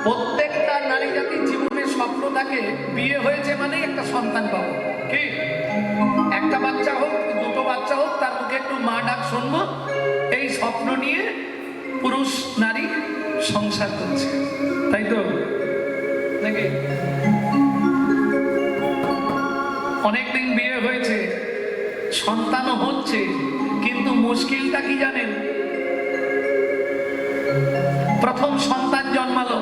প্রত্যেকটা নারী জাতির জীবনে স্বপ্ন থাকে বিয়ে হয়েছে মানে একটা সন্তান পাবো, কি একটা বাচ্চা হোক দুটো বাচ্চা হোক তার মুখে একটু মা ডাক শুনবো, এই স্বপ্ন নিয়ে পুরুষ নারী সংসার করছে, তাই তো নাকি? অনেকদিন বিয়ে হয়েছে, সন্তানও হচ্ছে, কিন্তু মুশকিলটা কি জানেন? প্রথম সন্তান জন্মালো,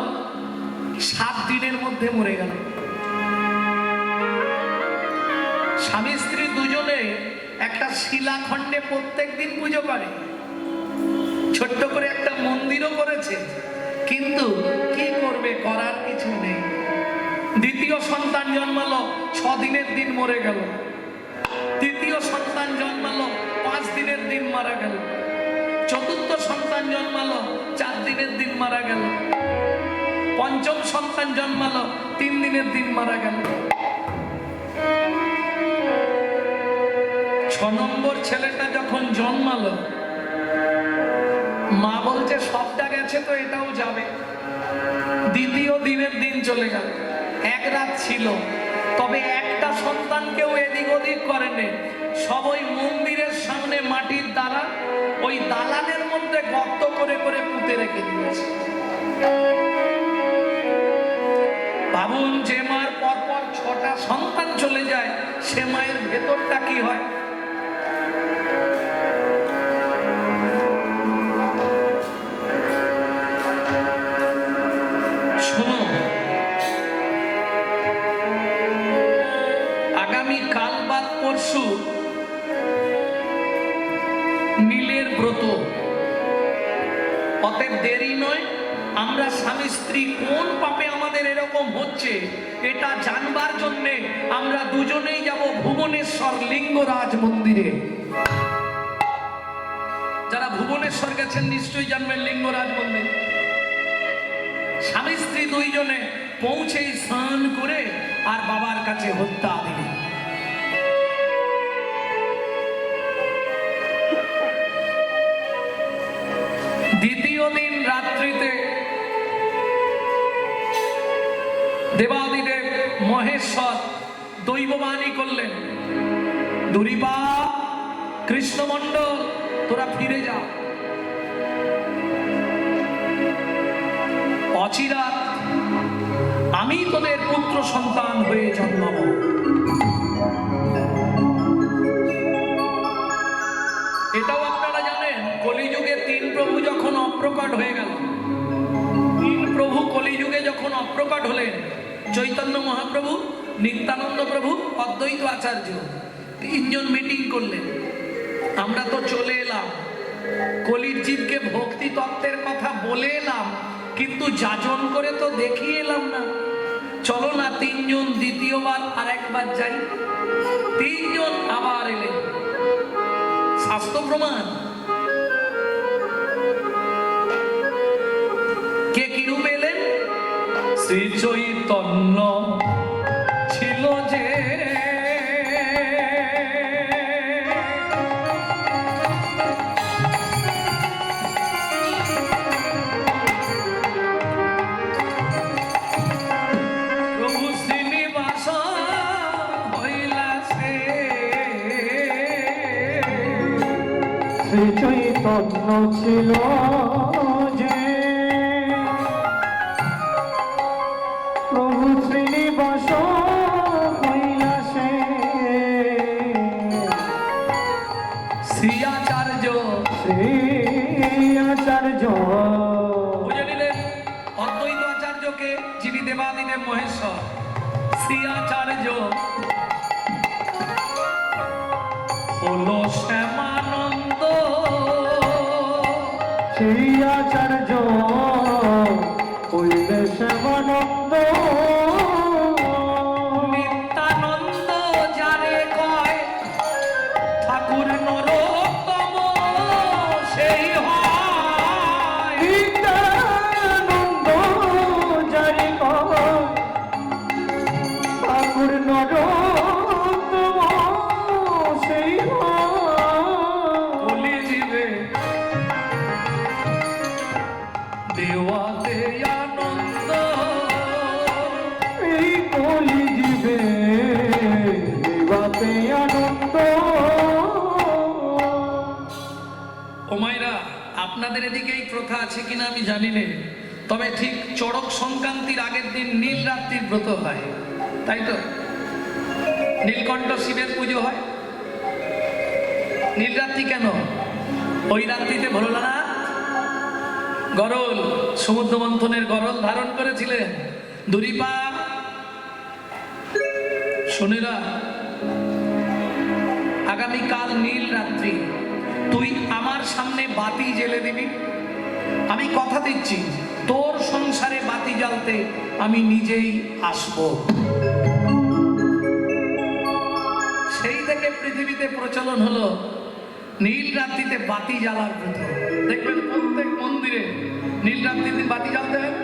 7 দিনের মধ্যে মরে গেল। স্বামী স্ত্রী দুজনে একটা শিলাখণ্ডে প্রত্যেক দিন পুজো করে, ছোট্ট করে একটা মন্দিরও করেছে, কিন্তু কি করবে, করার কিছু নেই। দ্বিতীয় সন্তান জন্মালো, 6 দিনের দিন মরে গেল। তৃতীয় সন্তান জন্মালো, 5 দিনের দিন মারা গেল। চতুর্থ সন্তান জন্মালো, 4 দিনের দিন মারা গেল। পঞ্চম সন্তান জন্মালো, 3 দিনের দিন মারা গেল। 6 নম্বর ছেলেটা যখন জন্মালো, মা বলছে সবটা গেছে তো এটাও যাবে। দ্বিতীয় দিনের দিন চলে গেল, 1 রাত ছিল, তবে একটা সন্তানকেও এদিক ওদিক করেনি, সব ওই মন্দিরের সামনে মাটির দ্বারা ওই দালানের মধ্যে গর্ত করে করে পুঁতে রেখে দিয়েছে। ভাবুন, যে মার পরপর 6টা সন্তান চলে যায়, সে মায়ের ভেতরটা কি হয়? শোনো, আগামী কাল বাদ পরশু নীলের ব্রত, অতএব দেরি নয়, আমরা স্বামী স্ত্রী কোন পাপে আমাদের এরকম হচ্ছে এটা জানবার জন্যে আমরা দুজনেই যাব ভুবনেশ্বর লিঙ্গরাজ মন্দিরে। যারা ভুবনেশ্বর গেছেন নিশ্চয়ই জানবেন লিঙ্গরাজ মন্দির। স্বামী স্ত্রী দুইজনে পৌঁছেই স্নান করে আর বাবার কাছে হত্যা দিলেন। দ্বিতীয় দিন রাত্রিতে দেবাদিদেব মহেশ্বর দৈববাণী করলেন, দুরিপা কৃষ্ণমণ্ডল তোরা ফিরে যা, অচিরাত আমি তোদের পুত্র সন্তান হয়ে জন্মাবো। এটাও আপনারা জানেন, কলিযুগে 3 প্রভু যখন অপ্রকট হয়ে গেল, 3 প্রভু কলিযুগে যখন অপ্রকট হলেন, চৈতন্য মহাপ্রভু, নিত্যানন্দ প্রভু, অদ্বৈত আচার্য, 3 জন মিটিং করলেন। আমরা তো চলে এলাম, কলির জীবকে ভক্তি তত্ত্বের কথা বলে এলাম, কিন্তু যাজন করে তো দেখিয়ে এলাম না। চলো না 3 জন দ্বিতীয়বার আর একবার যাই। 3 জন আবার এলেন, শাস্ত্র প্রমাণ। কে কিরূপ এলেন? শ্রী চৈতন্য ছিল যে প্রভু শ্রীনিবাস হইলা সে, শ্রী চৈতন্য ছিল যে প্রভু শ্রীনিবাস হইলা সে, শ্রী আচার্য শ্রী আচার্য। বুঝে নিলেন? অদ্বৈত আচার্যকে, যিনি দেবাদিদেব মহেশ্বর, শ্রী আচার্য হলো শ্যামানন্দ, শ্রী আচার্য হইলে শ্যামানন্দ। নিত্যানন্দ যারে কয় ঠাকুর নরোত্তম, সেই হয় নিত্যানন্দ যারে কয় ঠাকুর নরোত্তম, সেই হয়। কলি জীবে আপনাদের এদিকে এই প্রথা আছে কিনা আমি জানি না, তবে ঠিক চড়ক সংক্রান্তির আগের দিন নীল রাত্রির ব্রত হয়, তাই তো? নীলকণ্ঠ শিবের পুজো হয়। নীল রাত্রি কেন? ওই রাত্রিতে ভোলানাথ গরল, সমুদ্র মন্থনের গরল ধারণ করেছিলেন। দুরিপা শোনেরা, আগামীকাল নীল রাত্রি, তুই আমার সামনে বাতি জেলে দিবি। আমি কথা দিচ্ছি, তোর সংসারে বাতি জ্বালতে আমি নিজেই আসব। সেই থেকে পৃথিবীতে প্রচলন হলো নীল রাত্রিতে বাতি জ্বালার ব্রত। দেখবেন প্রত্যেক মন্দিরে নীল রাত্রিতে বাতি জ্বালতে হয়।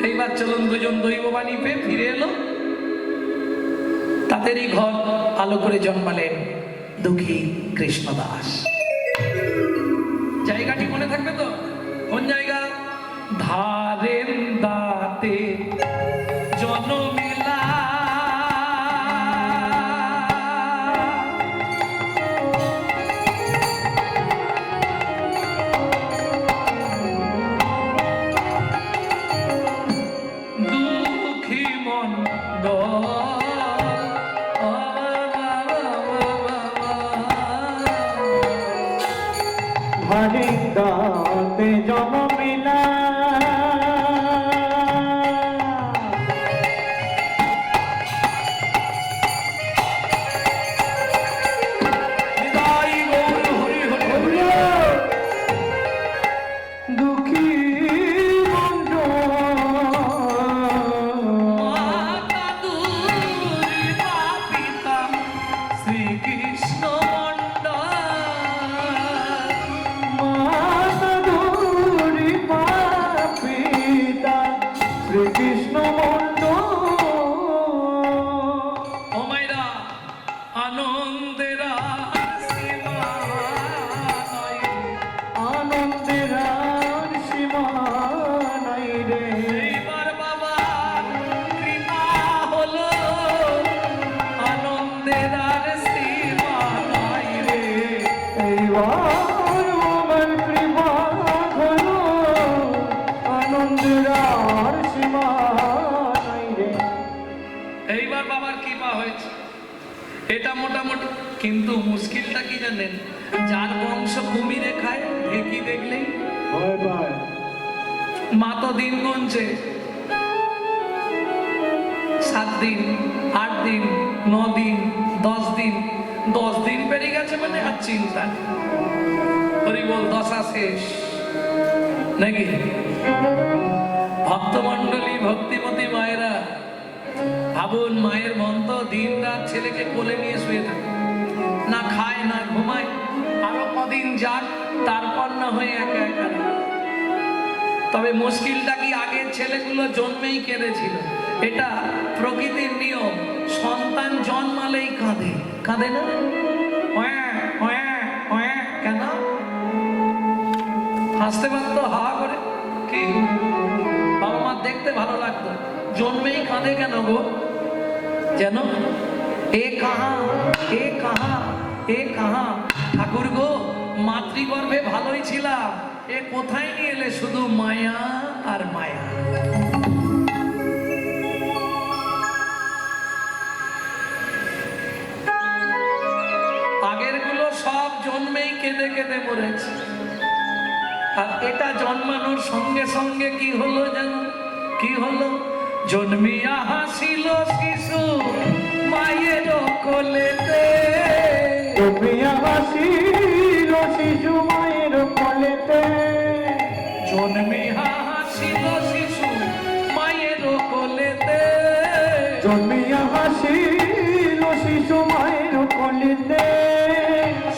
এইবার চলুন, দুজন দৈববাণী পেয়ে ফিরে এলো। তাদেরই ঘর আলো করে জন্মালেন দুঃখী কৃষ্ণদাস। জায়গাটি মনে থাকবে তো? কোন জায়গা? ধারের দাতে জনমিলা দুঃখী মন্দ দাতে জনমিলা দুঃখী মন্ড শ্রীকৃষ্ণ কৃষ্ণ মন্ড ও মাইরা আনন্দের আনন্দের সীমা নাই রে। এইবার বাবার কৃপা হলো, আনন্দের সীমা নাই রে। এইবার আমার কৃপা হলো, আনন্দের সীমা নাই রে। এইবার বাবার কৃপা হয়েছে, এটা মোটামুটি। কিন্তু মুশকিলটা কি জানেন? যার বংশ কুমিরে খায়, ঢেকি দেখলেই মা তো দিন গুনছে, 7 দিন, 8 দিন, 9 দিন, 10 দিন। 10 দিন পেরিয়ে গেছে মানে আর চিন্তা নেই। হরি বল, দশা শেষ নাকি? ভক্তমণ্ডলী, ভক্তিমতী মায়েরা ভাবুন, মায়ের মন তো দিন রাত ছেলেকে কোলে নিয়ে শুয়ে থাকে, না খায় না ঘুমায়। আরো কদিন যাক, তারপর না হয়ে একা একা। তবে মুশকিলটা কি, আগের ছেলেগুলো জন্মেই কেঁদেছিল। এটা প্রকৃতির নিয়ম, সন্তান জন্মালেই কাঁদে, কাঁদে না? কেন হাসতে পারতো হা করে? কি বাবা মা দেখতে ভালো লাগতো, জন্মেই কাঁদে কেন গো? যেন এ কাহা, এ কাহা, এ কাহা। ঠাকুর গো, মাতৃগর্ভে ভালোই ছিলাম, এ কোথায় নিয়ে এলে? শুধু মায়া আর মায়া। আগের গুলো সব জন্মেই কেঁদে কেঁদে মরেছে, আর এটা জন্মানোর সঙ্গে সঙ্গে কি হলো জানো? কি হলো? জন্মিয়া হাসিল শিশু মায়ের কোলেতে, জন্মিয়া হাসিল শিশু মায়ের কোলেতে, জন্মিয়া হাসিল শিশু মায়ের কোলেতে, জন্মিয়া হাসিল শিশু মায়ের কোলেতে।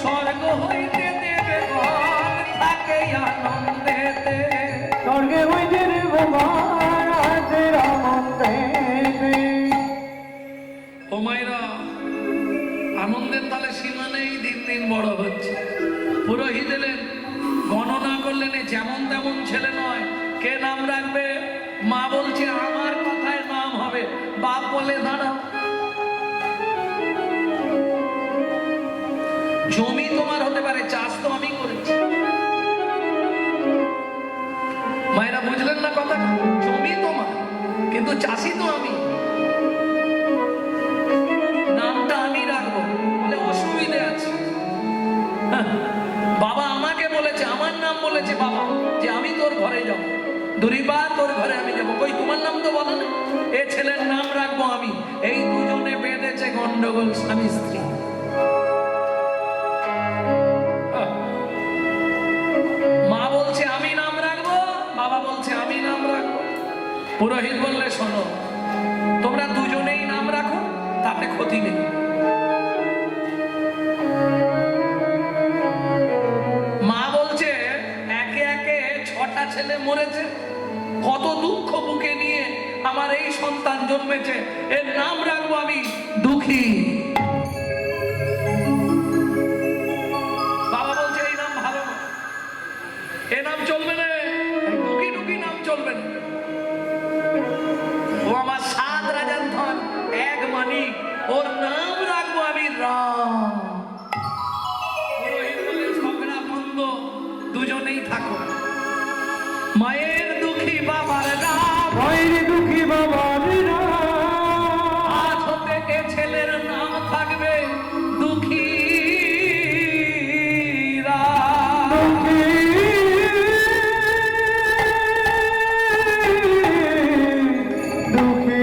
স্বর্গ হইতে দেবে ঘর থাকে আনন্দেতে, স্বর্গে হইতে ভগবান আদের আনন্দেতে। ও মায়েরা, আনন্দের তালে সীমা নেই, দিন দিন বড় হচ্ছে। পুরোহিত এলেন, গণনা করলেন, যেমন তেমন ছেলে নয়, কে নাম রাখবে? মা বলছে আমার কথায় নাম হবে। বাপ বলে দাঁড়াও, জমি তোমার হতে পারে, চাষ তো আমি করেছি। মায়েরা বুঝলেন না কথা? জমি তোমার, কিন্তু চাষি তো আমি। নামটা আমি রাখবো বলে অসুবিধে আছে। হ্যাঁ, বাবা আমাকে বলেছে, আমার নাম বলেছে বাবা, যে আমি তোর ঘরে যাব, দুরিবা তোর ঘরে আমি যাবো। কই তোমার নাম তো বলো না। এ ছেলের নাম রাখবো আমি। এই দুজনে বেঁধেছে গন্ডগোল স্বামী স্ত্রী। মা বলছে আমি নাম রাখবো, বাবা বলছে আমি নাম রাখবো। পুরোহিত বললে শোনো, তোমরা দুজনেই নাম রাখো, তাতে ক্ষতি নেই। মা বলছে একে একে 6টা ছেলে মরেছে, কত দুঃখ বুকে নিয়ে আমার এই সন্তান জন্মেছে, এর নাম রাখবো আমি দুঃখী। বাবা বলছে এই নাম ভালো না, এ নাম চলবে না, দুঃখী দুঃখী নাম চলবে না। ও আমার 7 রাজার ধন, এক মানিক, ওর নাম রাখবো আমি রাম। পুরোহিত বলে ঝগড়া বন্ধ, দুজনেই থাকো। মায়ের দুঃখী বাবার নাম, মায়ের দুঃখী বাবার নাম, আজ হতে এ ছেলের নাম থাকবে দুঃখী রাম। দুঃখী দুঃখী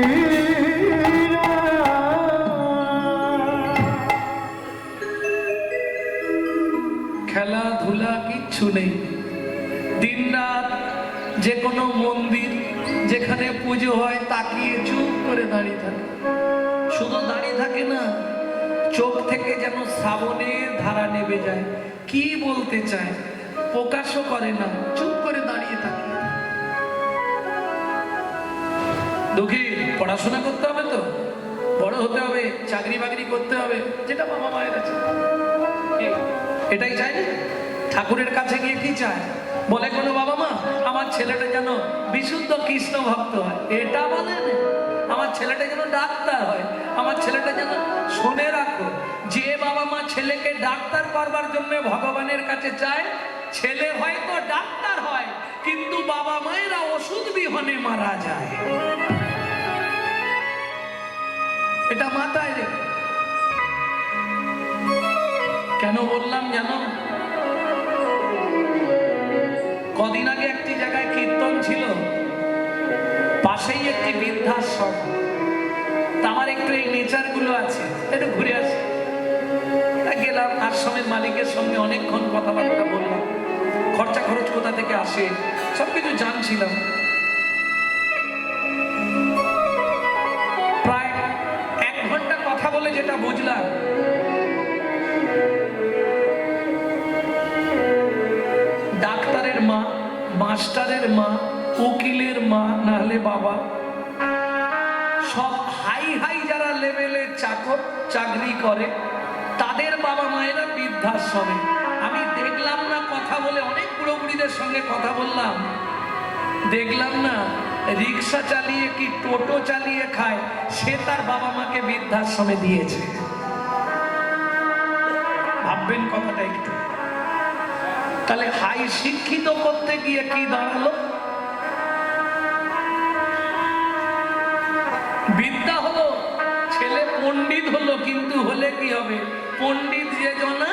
খেলাধুলা কিচ্ছু নেই, দিনরাত যে কোনো মন্দির যেখানে পুজো হয় তাকিয়ে চুপ করে দাঁড়িয়ে থাকে। শুধু দাঁড়িয়ে থাকে না, চোখ থেকে যেন শ্রাবণের ধারা নেমে যায়। কি বলতে চায় প্রকাশও করে না, চুপ করে দাঁড়িয়ে থাকে। দুঃখী, পড়াশোনা করতে হবে তো, বড় হতে হবে, চাকরি বাকরি করতে হবে, যেটা বাবা মায়ের আছে এটাই চাই না। ঠাকুরের কাছে গিয়ে কি চায়? বলে কোনো বাবা মা আমার ছেলেটা যেন বিশুদ্ধ কৃষ্ণ ভক্ত হয়, এটা বলে না। আমার ছেলেটা যেন ডাক্তার হয়, আমার ছেলেটা যেন, শুনে রাখো, যে বাবা মা ছেলেকে ডাক্তার করবার জন্য ভগবানের কাছে চায়, ছেলে হয়তো ডাক্তার হয়, কিন্তু বাবা মায়েরা ওষুধ বিহনে মারা যায়। এটা মাথায় রেখে। কেন বললাম জানো? কদিন আগে একটি জায়গায় কীর্তন ছিল, পাশেই একটি বৃদ্ধাশ্রম। তা আমার একটু এই নেচার গুলো আছে, একটু ঘুরে আসি। তা গেলাম, আশ্রমের মালিকের সঙ্গে অনেকক্ষণ কথাবার্তা বললাম, খরচা খরচ কোথা থেকে আসে সবকিছু জানছিলাম। প্রায় 1 ঘন্টা কথা বলে যেটা বুঝলাম, ডাক্তারের মা, মাস্টারের মা, উকিলের মা, না হলে বাবা, সব হাই হাই যারা লেভেলের চাকর চাকরি করে, তাদের বাবা মায়েরা বৃদ্ধাশ্রমে। আমি দেখলাম না, কথা বলে অনেক বুড়ো বুড়িদের সঙ্গে কথা বললাম, দেখলাম না রিক্সা চালিয়ে কি টোটো চালিয়ে খায়, সে তার বাবা মাকে বৃদ্ধাশ্রমে দিয়েছে। ভাববেন কথাটা একটু। তাহলে হাই শিক্ষিত করতে গিয়ে কি দাঁড়ালো? বিদ্যা হলো, ছেলে পণ্ডিত হলো, কিন্তু হলে কি হবে? পণ্ডিত যে জনা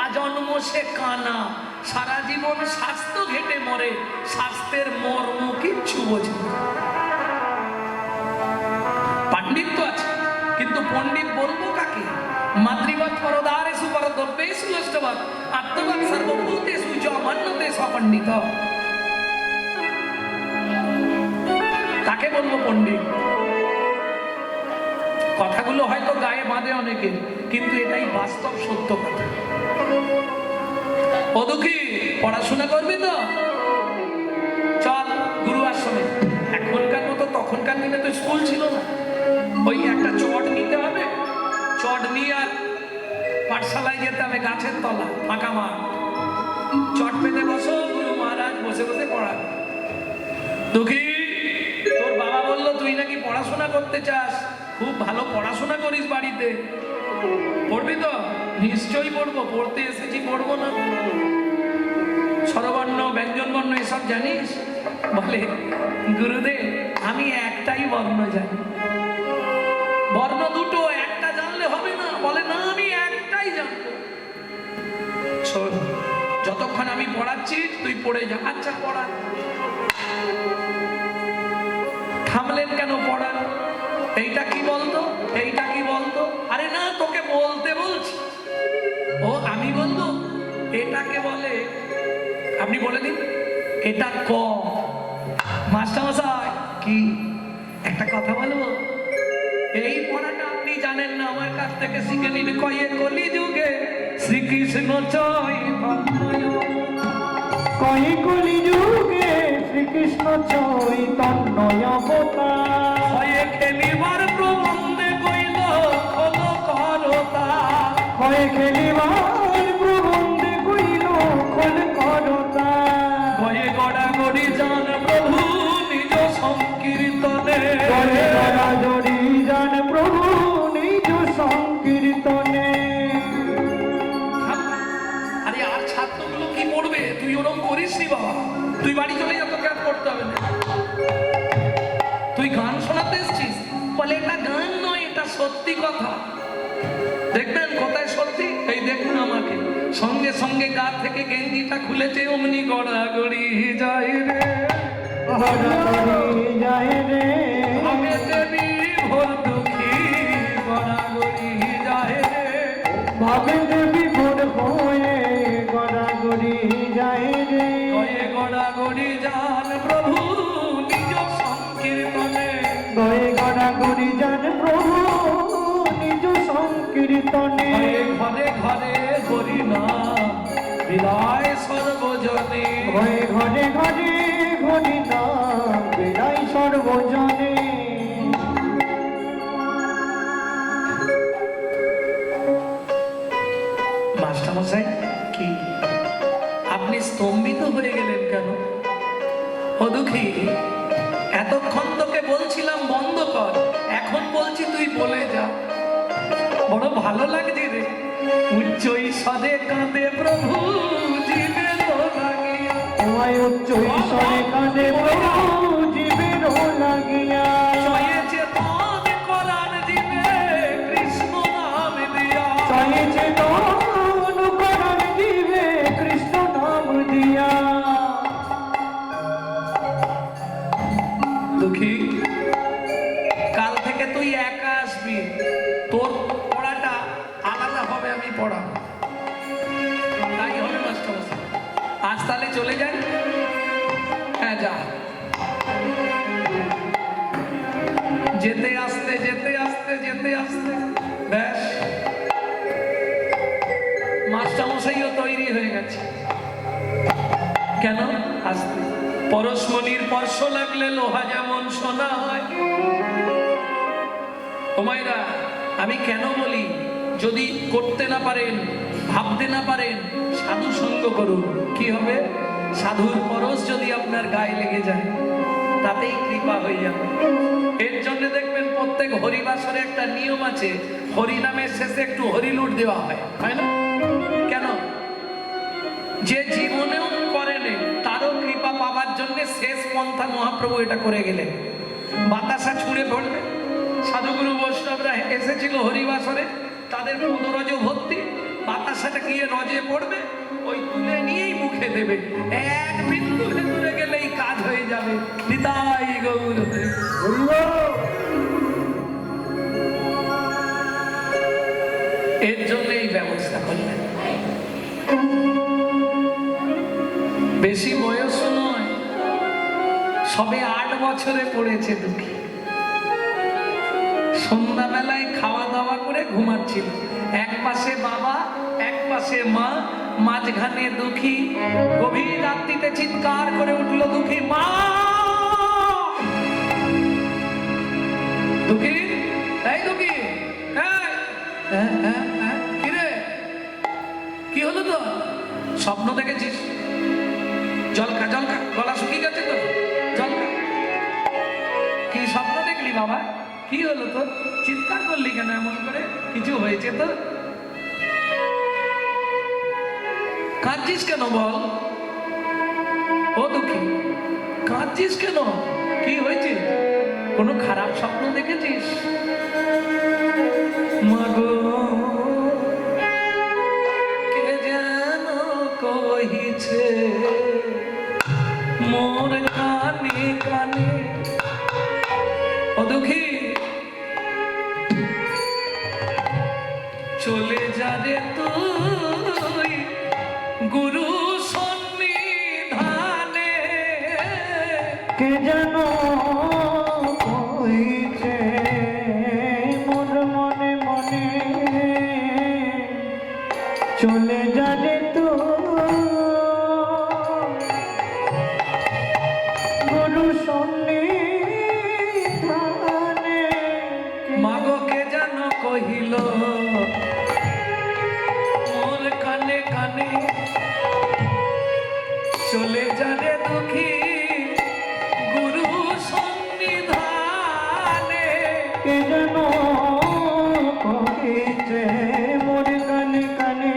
আজন্ম সে কানা, সারা জীবন স্বাস্থ্য ঘেটে মরে, স্বাস্থ্যের মর্ম কিচ্ছু বোঝে না। পাণ্ডিত্য আছে, কিন্তু পণ্ডিত বলবো কাকে? মাতৃবৎ পরদারেষু পরদ্রব্যেষু নষ্টবৎ আত্মবৎ সর্বভূতেষু চ মন্যতে সপণ্ডিত। তাকে বলবো পণ্ডিত। কথাগুলো হয়তো গায়ে বাঁধে অনেকে, কিন্তু এটাই বাস্তব সত্য কথা। ও দুঃখী, পড়াশোনা করবি তো? চল গুরু আশ্রমে। এখনকার মতো তখনকার দিনে তো স্কুল ছিল না, ওই একটা চট নিতে হবে, চট নিয়ে আর পাঠশালায় যেতে হবে, গাছের তলা, ফাঁকা মাঠ, চট পেতে বসো, গুরু মহারাজ বসে বসে পড়াবে। দুঃখী, তোর বাবা বললো তুই নাকি পড়াশোনা করতে চাস, খুব ভালো পড়াশোনা করিস বাড়িতে, পড়বি তো? নিশ্চয়ই পড়বো, পড়তে এসেছি, পড়বো না? স্বরবর্ণ ব্যঞ্জন বর্ণ এসব জানিস? বলে গুরুদেব আমি একটাই বর্ণ জানি। বর্ণ দুটো, একটা জানলে হবে না। বলে না আমি একটাই জানবো। শোন, যতক্ষণ আমি পড়াচ্ছি তুই পড়ে যা। আচ্ছা পড়া। থামলেন কেন পড়া? এইটা কি বলতো, এইটা কি বলতো? আরে না, তোকে বলতে বলছি। ও আমি বলবো? এটাকে বলে, আপনি বলে দিন, এটা ক। মাস্টারমশাই কি একটা কথা বলবো? এই পড়াটা আপনি জানেন না, আমার কাছ থেকে শিখে নিন। কয়ে কলি যুগে শ্রীকৃষ্ণ চৈতন্য, কয়ে কলি যুগে শ্রীকৃষ্ণ চৈতন্য অবতার, হয়ে খেলিবার প্রবন্ধে কইল খোল করতা, হয়ে খেলিবার প্রবন্ধে কইল খোল করতা, হয়ে গড়াগড়ি জান প্রভু নিজ সংকীর্তনে, গড়ে গড়াগড়ি জান প্রভু নিজ সংকীর্তনে। আরে আর ছাত্রগুলো কি পড়বে? তুই ওরকম করিস নি বাবা। তুই বাড়ি চলে যা, তোকে আর পড়তে হবে না। তুই গান শোনাতে এসছিস? বলে এটা গান নয়, এটা সত্যি কথা। দেখবেন কোথায় সত্যি? এই দেখুন আমাকে। সঙ্গে সঙ্গে গা থেকে গেঞ্জিটা খুলেছে, অমনি গড়াগড়ি যায় রে, গড়াগড়ি যায় রে, ভাবে দেবী ভোর দুঃখী, গড়াগড়ি যায় রে, ভাবে দেবী ভোর হয়ে গড়াগড়ি যায় রে, কয়ে গড়াগড়ি যান প্রভু নিজ সংকীর্তনে, গয়ে গড়াগড়ি যান প্রভু নিজ সংকীর্তনে, ঘরে ঘরে হরি নাম বিদায় সর্বজনে, হয়ে ঘরে ঘরে হরি নাম বিলাই সর্বজনে। মাস্টারমশাই কি আপনি স্তম্ভিত হয়ে গেলেন কেন? ও দুঃখী, এতক্ষণ তোকে বলছিলাম বন্ধ কর, এখন বলছি তুই বলে যা। বড় ভালো লাগছে রে। উচ্চ ঈশ্বরে কাঁদে প্রভু জীবের লাগিয়া, তোমায় উচ্চ ঈশ্বরে কাঁদে প্রভু জীবের লাগিয়া, চয়েছে পদ করার জীবে কৃষ্ণ নাম দিয়া, চাইছে তন করার জীবে কৃষ্ণ নাম দিয়া। দুঃখী, কাল থেকে তুই একা আসবি, তোর পড়াটা আলাদা হবে, আমি পড়াবো। তাই হবে মাস্টারমশাই। আজ তাহলে চলে যাই। হ্যাঁ যা। যেতে আসতে যেতে আসতে যেতে আসতে ব্যাস মাস্টারমশাইও তৈরি হয়ে গেছে। কেন আসতে? পরশমণির স্পর্শ লাগলে লোহা যেমন সোনা হয়। ও মায়েরা, আমি কেন বলি, যদি করতে না পারেন, ভাবতে না পারেন, সাধু সঙ্গ করুন। কি হবে? সাধুর পরশ যদি আপনার গায়ে লেগে যায়, তাতেই কৃপা হয়ে যাবে। এর জন্য দেখবেন প্রত্যেক হরিবাসরে একটা নিয়ম আছে, হরিনামের শেষে একটু হরিলুট দেওয়া হয়, হয় না? কেন? যে জীবনেও করেনি তারও কৃপা পাওয়ার জন্য শেষ পন্থা মহাপ্রভু এটা করে গেলেন। বাতাসা ছুঁড়ে পড়বে। সাধুগুরু বৈষ্ণবরা এসেছিল হরিবাসরে, তাদের পদরজ ভর্তি, বাতাসাটা গিয়ে রজে পড়বে, ওই তুলে নিয়েই মুখে দেবে। এক বিন্দু ভেতরে গেলেই কাজ হয়ে যাবে। নিতাই গৌর হরি। এর জন্য এই ব্যবস্থা করলেন। বেশি বয়স নয়, সবে 8 বছরে পড়েছে দুঃখী। সন্ধ্যাবেলায় খাওয়া দাওয়া করে ঘুমাচ্ছিল, এক পাশে বাবা এক পাশে মা, মাঝখানে দুঃখী। গভীর রাত্রিতে চিৎকার করে উঠলো দুঃখী, মা! দুঃখী, এই দুঃখী, কি রে, কি হলো তো? স্বপ্ন দেখেছিস? জল খা, গলা শুকিয়ে গেছে তো, জল খা। কি স্বপ্ন দেখলি বাবা? কি হলো তোর? চিৎকার করলি কেন এমন করে? কিছু হয়েছে তো? কাঁদছিস কেন বল? ও দুঃখী, কাঁদছিস কেন? কি হয়েছে? কোনো খারাপ স্বপ্ন দেখেছিস? মাগো কে যেন কহিছে মোর কানে কানে। ও দুঃখী, চলে যা রে তুই গুরু সন্নিধানে। কে যেন কইছে মোর মনে মনে, চলে যা রে তুই গুরু সন্নিধানে। মাগো কে যেন কহিল মোর কানে কানে, চলে যা রে দুঃখী গুরু সন্নিধানে। কে যেন কহিছে মোর কানে কানে,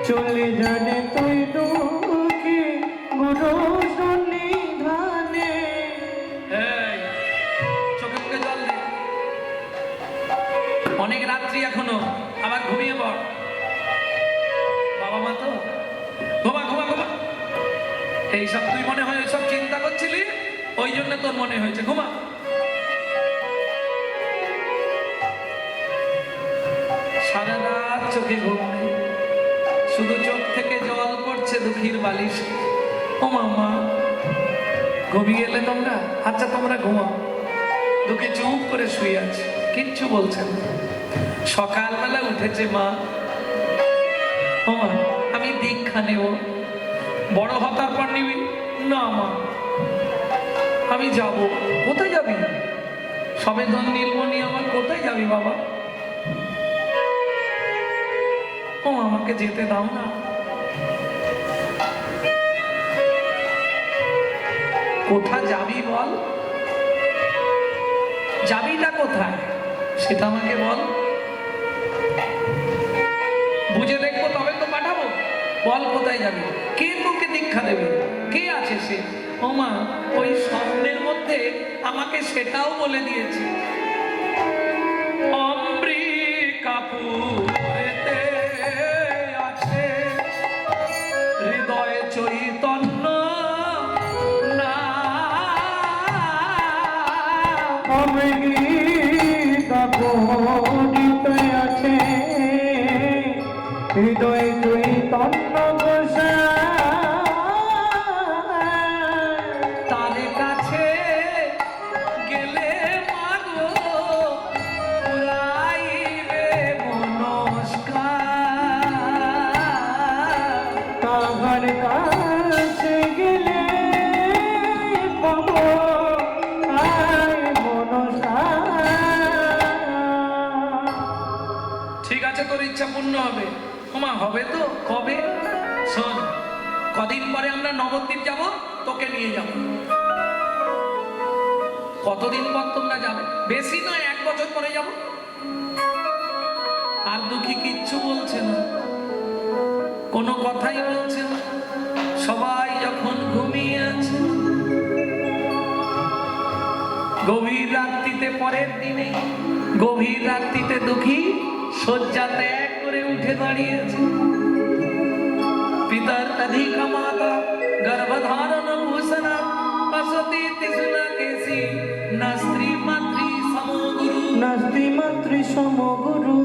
চলে যা রে তুই দুঃখী গুরু সন্নিধানে। এই, চোখে মুখে জল দে। অনেক রাত্রি এখনো, আবার ঘুমিয়ে পড়। বাবা মা তো ঘুমা ঘুমা ঘুমা। এইসব তুই মনে হয় ওইসব চিন্তা করছিলি, ওই জন্য তোর মনে হয়েছে। ঘুমা। সারা রাত চোখে ঘুম নেই, শুধু চোখ থেকে জল পড়ছে দুঃখীর বালিশ। ও মামা, ঘুমিয়ে গেলে তোমরা? আচ্ছা তোমরা ঘুমাও। দুঃখী চুপ করে শুয়ে আছে, কিচ্ছু বলছে না। সকালবেলা উঠেছে মা। ও মা, আমি দীক্ষা নেব। বড় হতার পর নিবি? না মা, আমি যাব। কোথায় যাবি? সবেদন নীলমণি আমার, কোথায় যাবি বাবা? ও আমাকে যেতে দাও না। কোথা যাবি বল? যাবিটা কোথায় সেটা আমাকে বল, বুঝে দেখবো তবে তো পাঠাবো। বল কোথায় যাবি? কে তোকে দীক্ষা দেবে? কে আছে সে? ও মা, ওই স্বপ্নের মধ্যে আমাকে সেটাও বলে দিয়েছে। অমৃকাপুরেতে আছে হৃদয়ে চৈতন্য না। অমৃত আছে হৃদয় চৈতন্য তার কাছে গেলে মাগো পুরাইবে মনস্কার। তাহার কাছে গেলে পাবো আয় মনস্কার। ঠিক আছে, তোর ইচ্ছা পূর্ণ হবে। ওমা, হবে তো? কবে? শোন, কদিন পরে আমরা নবদ্বীপ যাব, তোকে নিয়ে যাব। কতদিন পর তোমরা যাবে? বেশি নয়, 1 বছর পরে যাব। আর দুঃখী কিচ্ছু বলছে না, কোনো কথাই বলছে না। সবাই যখন ঘুমিয়ে আছে, গভীর রাত্রিতে, পরের দিনে গভীর রাত্রিতে দুঃখী শয্যা ত্যাগ করে উঠে দাঁড়িয়েছে। পিতার অধিক মাতা গর্ভধারণ ভূষণ আসতি তিসুনা কেসি না স্ত্রী মাতৃ সমগুরু। নাস্তি মাতৃ সমগুরু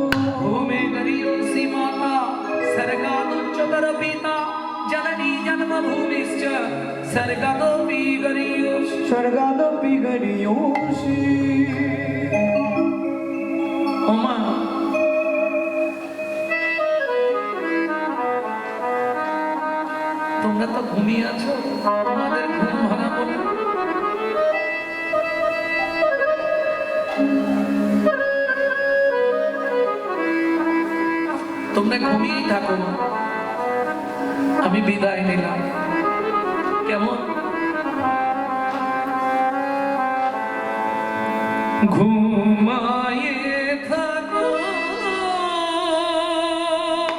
ভূমে গরিয়সি মাতা স্বর্গাদুচ্চতর পিতা জননী জন্মভূমিশ্চ স্বর্গাদপি গরিয়স। স্বর্গাদপি গরিয়সি। ওমা, তোমরা তো ঘুমিয়ে আছো, তোমাদের ঘুম ভাঙাবো না। তোমরা ঘুমিয়েই থাকো, আমি বিদায় নিলাম। কেমন? ঘুমায়ে থাকো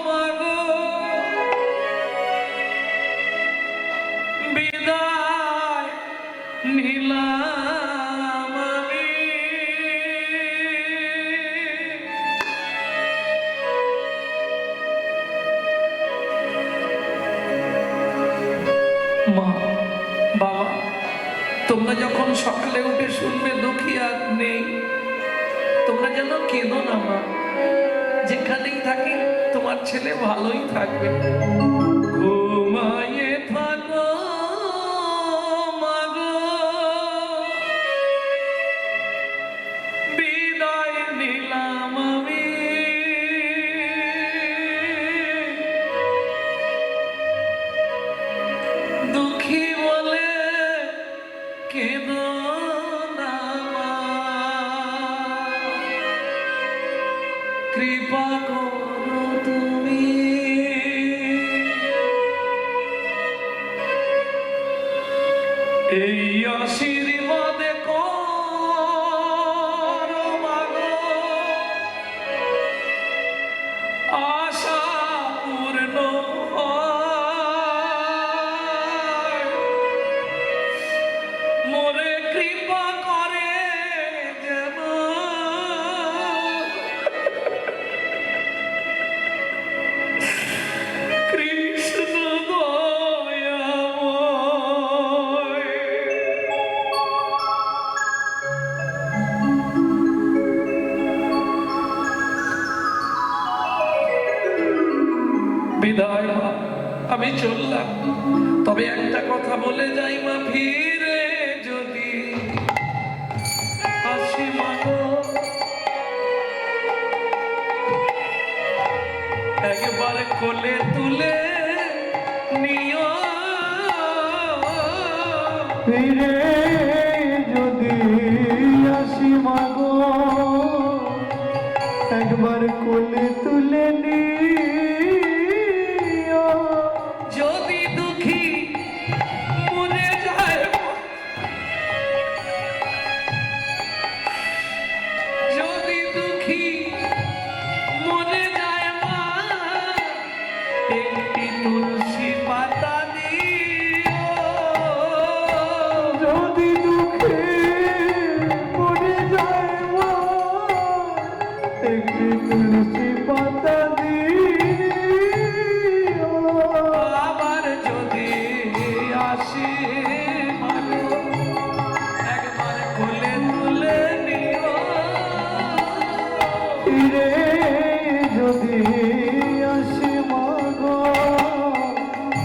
মাগো, বিদায় নিলাম আমি। মা, বাবা, তোমরা যখন সকালে উঠে শুনবে দুঃখী আর নেই, তোমরা যেন কেঁদো না মা। যেখানেই থাকি তোমার ছেলে ভালোই থাকবে। ঘুমায়ে থাকো মাগো, বিদায় নিলাম আমি। দুঃখী বলে কেঁদো না মা, কৃপা করো তুমি। এই আশীর্বাদ করো মাগো, আশা পূর্ণ হয়। মোরে কৃপা করে যেন কৃষ্ণ দয়াময়। বিদায় মা, আমি চললাম। তবে একটা কথা বলে যাই মা, ফিরে যদি আসি মাগো, একবার কোলে তুলে নিও। ফিরে যদি আসি মাগো, একবার কোলে তুলে নিও। যদি দুঃখী মরে যায়, যদি দুঃখী মরে যায় মা, একটি তুলসী পাতা দিও। যদি দুঃখে পড়ে যায় মা, একটি তুলসী পাতা দিও। আবার যদি আসি মাগো, একবার কোলে তুলে নিও। ফিরে যদি আসি মাগো,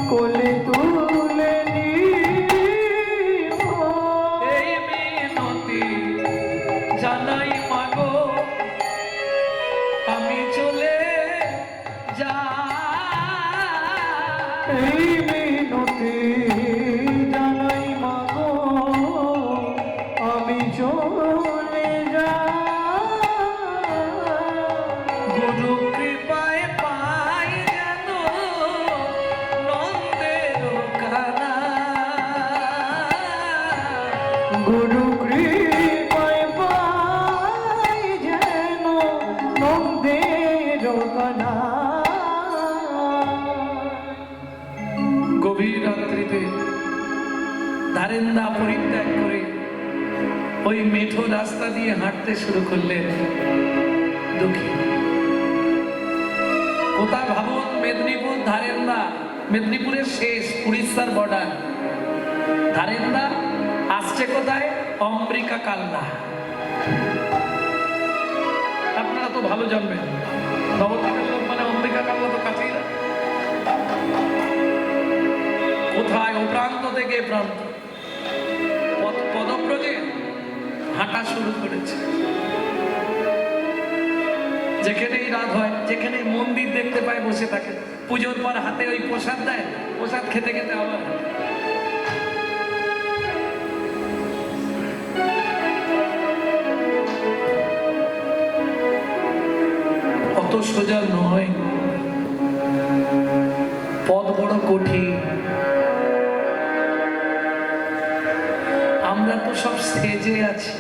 কোলে তুলে নিও। এই মিনতি জানাই মাগো, আমি চলে যাই। এই মিনতি জানাই মাগো, আমি চলে যাই। গুরু কৃপায় পাই যেন নন্দের খানা। গুরু কৃপায় পাই যেন নন্দের কানা। গভীর রাত্রিতে ধারেন্দা পরিত্যাগ করে ওই মেঠো রাস্তা দিয়ে হাঁটতে শুরু করলেন দুঃখী। কোথায় ভাবুন, মেদিনীপুর ধারেন্দা, মেদিনীপুরের শেষ, উড়িষ্যার বর্ডার। ধারেন্দা আসছে কোথায়? অম্বিকা কালনা। আপনারা তো ভালো জানবেন, নবদ্বীপের লোক মানে অম্বিকা কালনা তো কাছেই না। কোথায়? ও প্রান্ত থেকে এ প্রান্ত পদব্রজে হাঁটা শুরু করেছে। যেখানেই রাত হয়, যেখানে মন্দির দেখতে পায় বসে থাকে। পুজোর পর হাতে ওই প্রসাদ দেয়, প্রসাদ খেতে খেতে আবার অত সোজা নয়, পথ বড় কঠিন। আমরা তো সব স্টেজে আছি,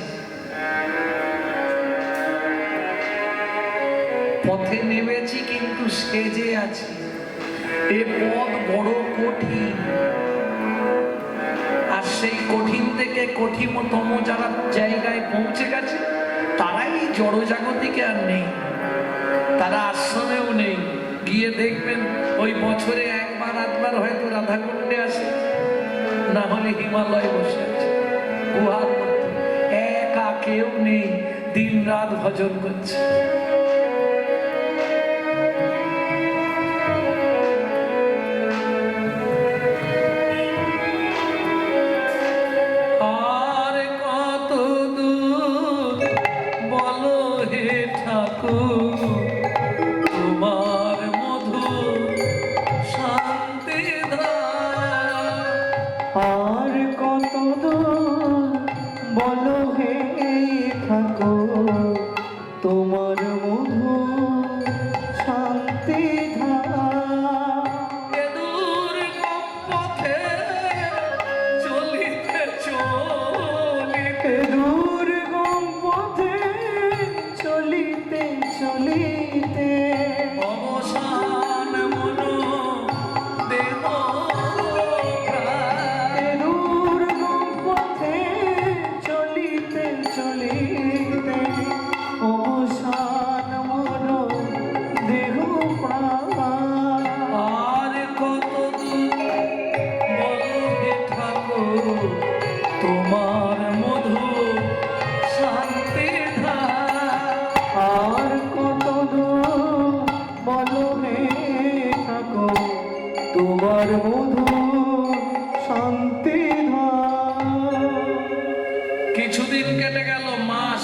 পথে নেমেছি কিন্তু সেজে আছি। এ পথ বড় কঠিন, আর সেই কঠিন থেকে কঠিনতম যারা জায়গায় পৌঁছে গেছে তারাই জড়জাগতিকে আর নেই, তারা আশ্রমেও নেই। গিয়ে দেখবেন ওই বছরে একবার আধবার হয়তো রাধাকুণ্ডে আসে, না হলে হিমালয়ে বসে আছে গুহার মধ্যে, একা কেউ নেই, দিন রাত ভজন করছে। আর কত দূর বলো হে ঠাকুর, তোমার মধু শান্তি ধারা। আর কত দূর বলো হে ঠাকুর, তোমার মধু শান্তি ধারা। এ দুর্গম পথে চলিতে চলিতে এ দুর্গম পথে চলিতে চলিতে অবসান মন দেহ প্রাণ। এ দুর্গম পথে চলিতে চলিতে অবসান মন দেহ প্রাণ। আর কত দূর বলো হে ঠাকুর, তোমার মধু শান্তি ধারা। আর কত দূর বলো হে ঠাকুর, তোমার মধু শান্তি ধারা। কিছুদিন কেটে গেল, মাস,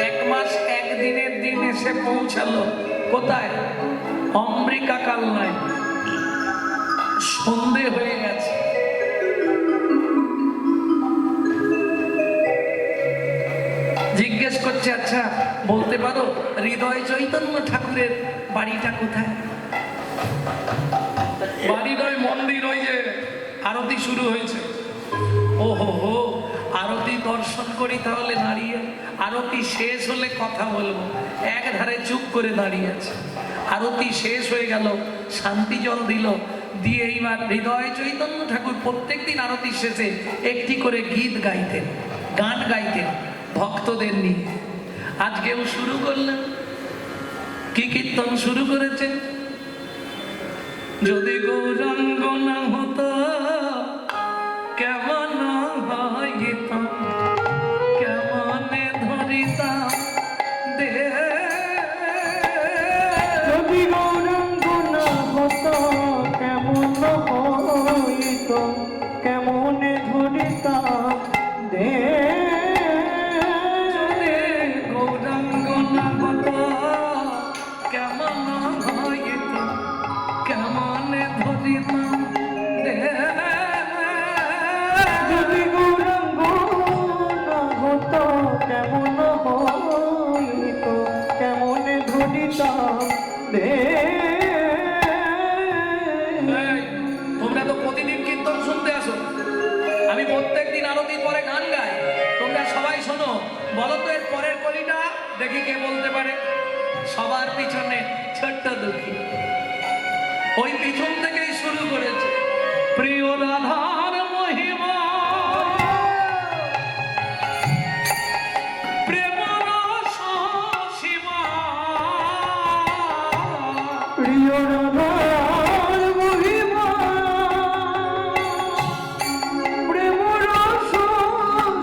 1 মাস 1 দিনের দিন এসে পৌঁছালো কোথায়? অম্বিকা কালনায়। সন্ধে হয়ে গেছে, জিজ্ঞেস করছে, আচ্ছা বলতে পারো হৃদয় চৈতন্য ঠাকুরের বাড়িটা কোথায়? বাড়ি নয়, মন্দির। ওই যে আরতি শুরু হয়েছে, ও হো হো, আরতি দর্শন করি তাহলে দাঁড়িয়ে, আরতি শেষ হলে কথা বলবো। এক ধারে চুপ করে দাঁড়িয়ে আছে। আরতি শেষ হয়ে গেল, শান্তি জল দিল, দিয়ে এইবার হৃদয় চৈতন্য ঠাকুর প্রত্যেকদিন আরতি শেষে একটি করে গীত গাইতেন, গান গাইতেন ভক্তদের নিয়ে। আজকেও শুরু করলেন। কি কীর্তন শুরু করেছেন? যদি গৌরাঙ্গ না হতো কেমন হইতাম, কেমনে ধরিতাম দেহ। যদি গৌরাঙ্গ না হতো কেমন হইত, কেমনে ধরিতাম দেহ। যদি গৌরাঙ্গ না হতো কেমন হইতাম, কেমনে ধরিতাম দেহ। যদি গৌরাঙ্গ না হতো কেমন হইত, কেমনে ধরিতাম দেহ। এই, তোমরা তো প্রতিদিন কীর্তন শুনতে আসো, আমি প্রত্যেকদিন আরতির পরে গান গাই, তোমরা সবাই শোনো। বলো তো এর পরের কলিটা দেখি কে বলতে পারে? সবার পিছনে ছোট্ট দুঃখী, ওই পিছন থেকেই শুরু করেছে। প্রিয় রাধার মহিমা, প্রেম রস সীমা। প্রিয় রাধার মহিমা, প্রেম রস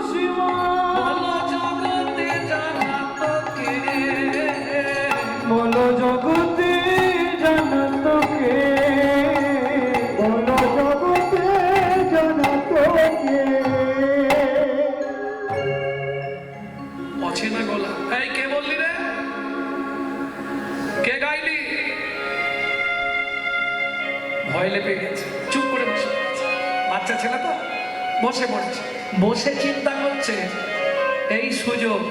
সীমা। বলো জগতে জানাত কে, বলো জগতে জানত কে, বলো জগতে জানত কে। অচেনা গলা। এই কে বললি রে? কে গাইলি? ভয় লেপে গেছে, চুপ করে বসে পড়েছে। বাচ্চা ছেলে তো বসে পড়ছে, বসে চিন্তা করছে এই সুযোগ,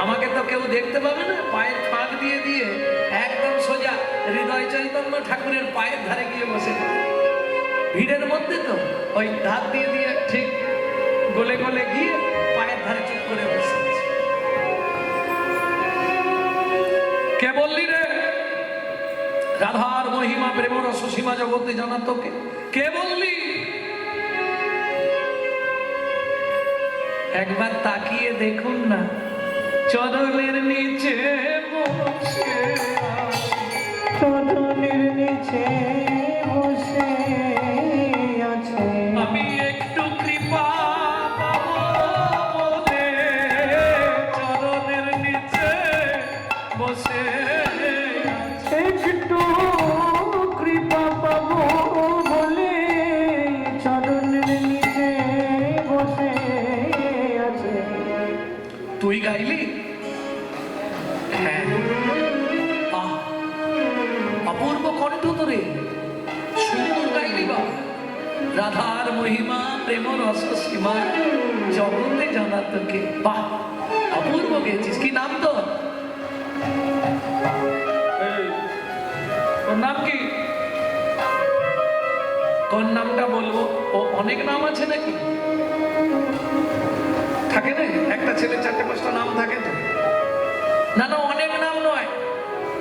আমাকে তো কেউ দেখতে পাবে না, পায়ের ফাঁক দিয়ে দিয়ে একদম সোজা হৃদয় চৈতন্য ঠাকুরের পায়ের ধারে গিয়ে বসে পড়ে। ভিড়ের মধ্যে তো ওই ধার দিয়ে দিয়ে ঠিক গলে গলে গিয়ে পায়ের ধারে চুপ করে বসে আছে। রাধার মহিমা প্রেম রস সীমা জগতে জানা তোকে কে বললি? একবার তাকিয়ে দেখুন না, চরণের নিচে বসে চরণের নিচে বসে আছে। আমি একটু কৃপা পাবো বলে চরণের নিচে বসে একটু কৃপা পাবো বলে চরণের নিচে বসে আছে। তুই গাইলি? হ্যাঁ, আহ, অপূর্ব কণ্ঠ তোরে, সুন্দর গাইলি বা। রাধার মহিমা প্রেম রস সীমা জগতে জানা তোকে, বাহ অপূর্ব গেয়েছিস। কি নাম তোর? তোর নাম কি? কোন নামটা বলবো? ও অনেক নাম আছে নাকি? থাকে না একটা ছেলে 4-5টা নাম থাকে তো? না না, অনেক নাম নয়,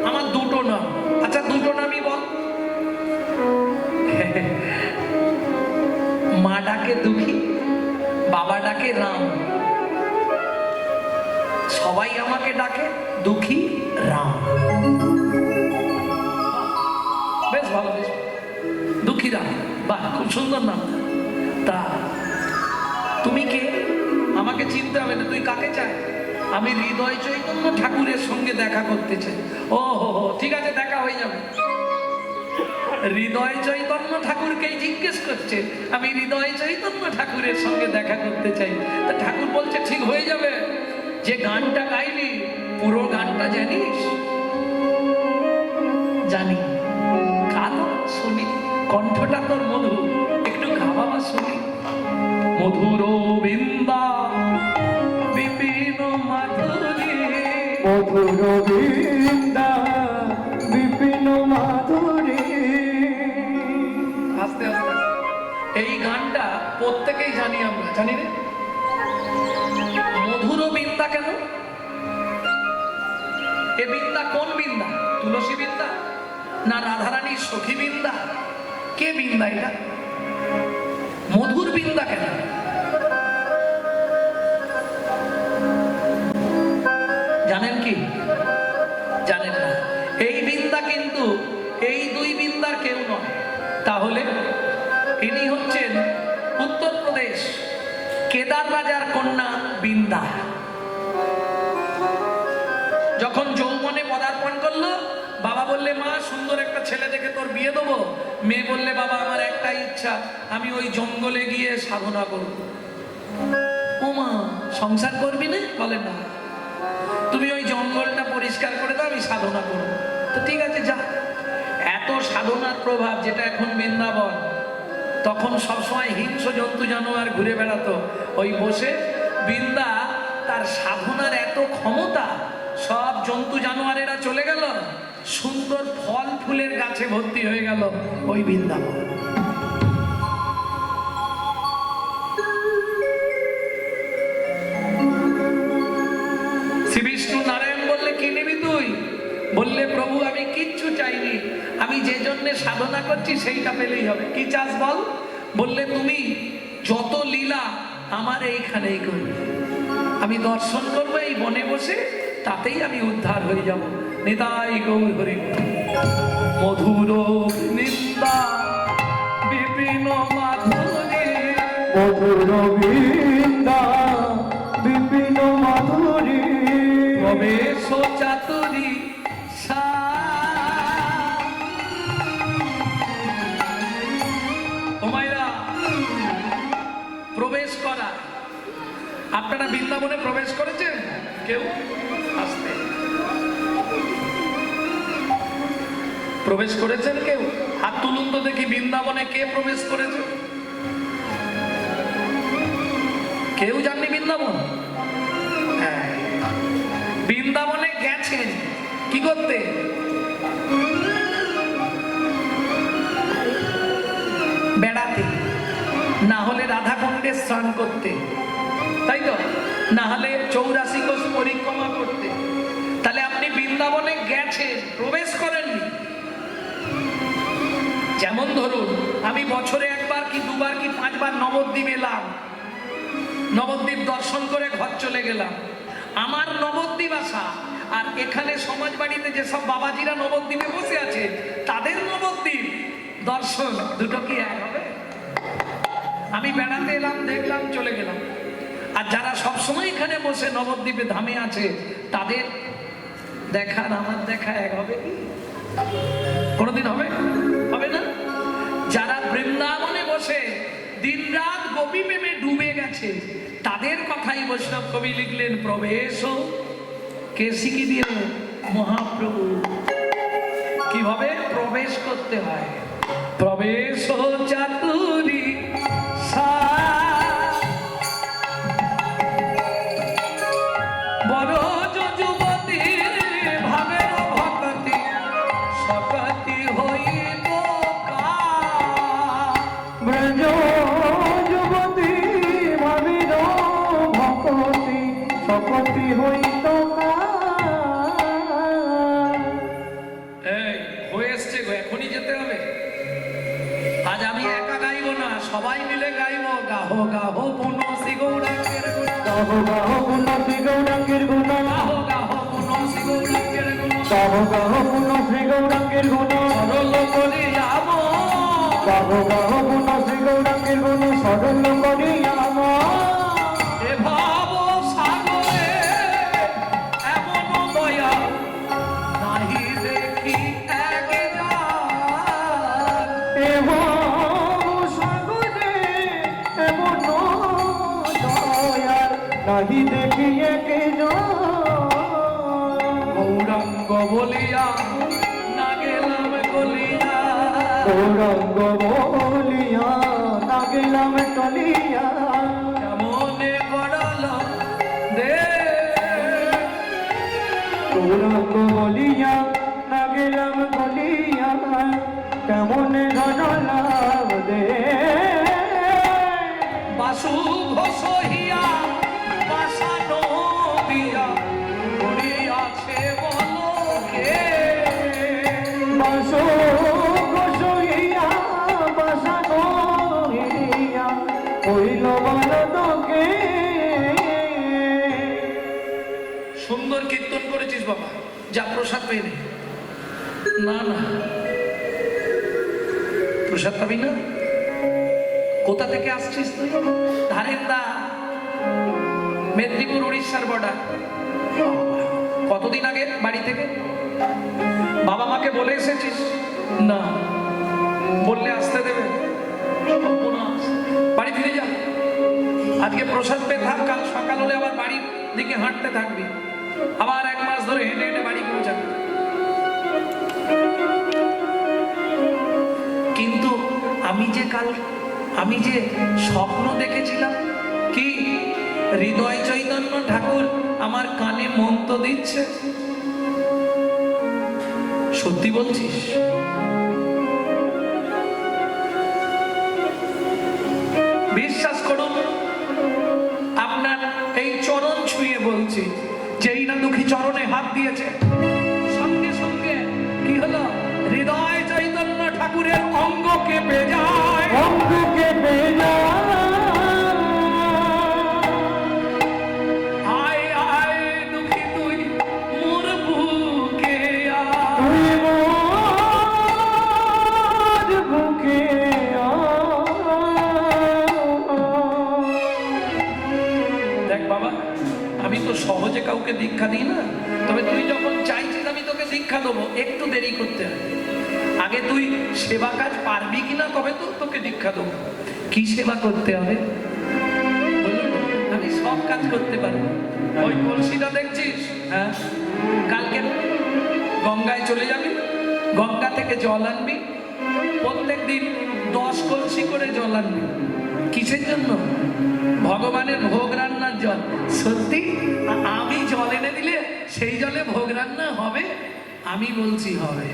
আমার দুটো নাম। আচ্ছা দুটো নামই বল। মা ডাকে দুঃখী, বাবা ডাকে রাম, সবাই আমাকে ডাকে দুঃখী রাম। বেশ ভালো, বেশ দুঃখী রাম, বাহ খুব সুন্দর নাম। তা তুমি কে? আমাকে চিনতে হবে না। তুই কাকে চাই? আমি হৃদয় চৈতন্য ঠাকুরের সঙ্গে দেখা করতে চাই। ও হো হো, ঠিক আছে, দেখা হয়ে যাবে। হৃদয় চৈতন্য ঠাকুরকেই জিজ্ঞেস করছে, আমি হৃদয় চৈতন্য ঠাকুরের সঙ্গে দেখা করতে চাই। তা ঠাকুর বলছে ঠিক হয়ে যাবে। যে গানটা গাইলি পুরো গানটা জানিস? জানি। গানো শুনি, কণ্ঠটা তোর মধুর, একটু গা বাবা শুনি। মধুর বৃন্দা বিপিন মাধুরী, মধুর বৃন্দা বিপিন মাধুরী। আস্তে আস্তে, এই গানটা প্রত্যেকেই জানি আমরা, জানি রে? মধুর বৃন্দা কেন? এ বৃন্দা কোন বৃন্দা? তুলসী বৃন্দা না রাধারানীর সখী বৃন্দা? কে বৃন্দা এটা? মধুর বৃন্দা কেন? জানেন কি? জানেন না? এই বৃন্দা কিন্তু এই দুই বৃন্দার কেউ নয়। তাহলে ইনি হচ্ছেন উত্তরপ্রদেশ কেদার রাজার কন্যা বৃন্দা। যখন যৌবনে পদার্পণ করলো, বাবা বললে মা সুন্দর একটা ছেলে দেখে তোর বিয়ে দেবো। মেয়ে বললে বাবা আমার একটা ইচ্ছা, আমি ওই জঙ্গলে গিয়ে সাধনা করব। ও মা, সংসার করবি না? বলে না, তুমি ওই জঙ্গলটা পরিষ্কার করে দাও, আমি সাধনা করবো। তো ঠিক আছে যা। এত সাধনার প্রভাব, যেটা এখন বৃন্দাবন, তখন সবসময় হিংস্র জন্তু জানোয়ার ঘুরে বেড়াতো। ওই বসে বৃন্দা তার সাধনার এত ক্ষমতা, সব জন্তু জানোয়ারেরা চলে গেল, সুন্দর ফল ফুলের গাছে ভর্তি হয়ে গেল ওই বৃন্দাবন। শ্রী বিষ্ণু নারায়ণ বললে কি নিবি তুই? বললে প্রভু আমি কিচ্ছু চাইনি, আমি যে জন্য সাধনা করছি সেইটা পেলেই হবে। কি চাস বল? বললে তুমি যত লীলা আমার এইখানেই করবে, আমি দর্শন করবো এই বনে বসে, তাতেই আমি উদ্ধার হয়ে যাব। নিতাই গৌর হরি। মধুর নিন্দা বিপিন মাধুরী, মধুর বৃন্দা বিপিন মাধুরী। প্রবেশ চাতুরী প্রবেশ করা। আপনারা বৃন্দাবনে প্রবেশ করেছেন কেউ? আসতে প্রবেশ করেছেন কেউ? হাত তুলুন তো দেখি, বৃন্দাবনে কে প্রবেশ করেছে? কেউ জাননি বৃন্দাবন? হ্যাঁ, বৃন্দাবনে গেছেন কি করতে? বেড়াতে, না হলে রাধাকুণ্ডে স্নান করতে, তাই তো, না হলে 84 কোষ পরিক্রমা করতে। তাহলে আপনি বৃন্দাবনে গেছেন, প্রবেশ করেননি। যেমন ধরুন আমি বছরে একবার কি দুবার কি পাঁচবার নবদ্বীপ এলাম, নবদ্বীপ দর্শন করে ঘর চলে গেলাম, আমার নবদ্বীপ আসা আর এখানে সমাজ বাড়িতে যেসব বাবাজিরা নবদ্বীপে বসে আছে তাদের নবদ্বীপ দর্শন দুটো কি এক হবে? আমি বেড়াতে এলাম, দেখলাম, চলে গেলাম। আর যারা সবসময় এখানে বসে নবদ্বীপে ধামে আছে তাদের দেখা আর আমার দেখা এক হবে কি? কোনোদিন হবে? হবে না। যারা বৃন্দাবনে বসে দিনরাত গোপী প্রেমে ডুবে গেছে তাদের কথাই বৈষ্ণব কবি লিখলেন, প্রবেশ কে শিখিয়ে দিলেন? মহাপ্রভু। কিভাবে প্রবেশ করতে হয়? প্রবেশ চাতুরী বড় যুবতী ভাবের ভক্তি সকতি হইল ব্রজ যুবতী ভাবির ভকতি সকতি হইত এই হয়ে এসছে গো, এখনই যেতে হবে। আজ আমি একা গাইবো না, সবাই মিলে গাইবো। গাহো গাহো পুনসি গৌরাঙ্গের গুণ, গাহো গাহো পুনসি গৌরাঙ্গের গুণ, গাহো গাহো পুনসি গৌরাঙ্গের গুণ, গাহো গাহো পুনসি গৌরাঙ্গের গুণ, সরল করে যাব। গাহো গাহো পুনসি গৌরাঙ্গের গুণ, সরল করিয়া এ ভাব সাগরে এমন দয়া নাহি দেখি একবার। সাগরে এমন দয়ার নাহি দেখিয়ে কে গৌরাঙ্গ বলিয়া না গেলাম গলিয়া, গৌরাঙ্গ বলিয়া না গেলাম টলিয়া, কেমনে গড়াল দে। গৌরাঙ্গ বলিয়া না গেলাম গলিয়া, কেমন ঘটলাম দে। বাসু ঘোষহিয়া বাসানো দিয়া করিয়াছে বলো কে। বাসো ঘষইয়া বাসানো হইয়া হইল বলদকে। সুন্দর কীর্তন করেছিস বাবা, যা প্রসাদ পেয়ে নে। না না, প্রসাদ পাবি না। কোথা থেকে আসছিস তুই? ধারের দা, মেদিনীপুর উড়িষ্যার বর্ডার। কতদিন আগে বাড়ি থেকে? বাবা মাকে বলে এসেছিস? না, বললে আসতে দেবে? বাড়ি ফিরে যা, আজকে প্রসাদ পেয়ে থাক, কাল সকাল হলে আবার বাড়ির দিকে হাঁটতে থাকবি, আবার 1 মাস ধরে হেঁটে হেঁটে বাড়ি পৌঁছাবি। কিন্তু আমি যে স্বপ্ন দেখেছিলাম, কি হৃদয় চৈতন্য ঠাকুর আমার কানে মন্ত্র দিচ্ছে, সত্যি বলছিস? বিশ্বাস করুন, আপনার এই চরণ ছুঁয়ে বলছি, যেই না দুঃখী চরণে হাত দিয়েছে সঙ্গে সঙ্গে কি হলো? হৃদয় চৈতন্য ঠাকুরের অঙ্গ কেঁপে যায়, অঙ্গ কেঁপে যায়। আয় আয় দুঃখী তুই মোর বুকে আয়। তুই মোর বুকে দেখ বাবা, আমি তো সহজে কাউকে দীক্ষা দিই না, তবে তুই যখন চাইছিস আমি তোকে দীক্ষা দেবো, একটু দেরি করতে হবে। আগে তুই সেবা কাজ পারবি কিনা তবে তো তোকে দীক্ষা দেবো। কি সেবা করতে হবে বলুন? আমি সব কাজ করতে পারবো। ওই কলসিটা দেখছিস? হ্যাঁ, কালকে গঙ্গায় চলে যাবি, গঙ্গা থেকে জল আনবি, প্রত্যেক দিন 10 কলসি করে জল আনবি। কিসের জন্য? ভগবানের ভোগ রান্নার জল। সত্যি আমি জল এনে দিলে সেই জলে ভোগ রান্না হবে? আমি বলছি হবে।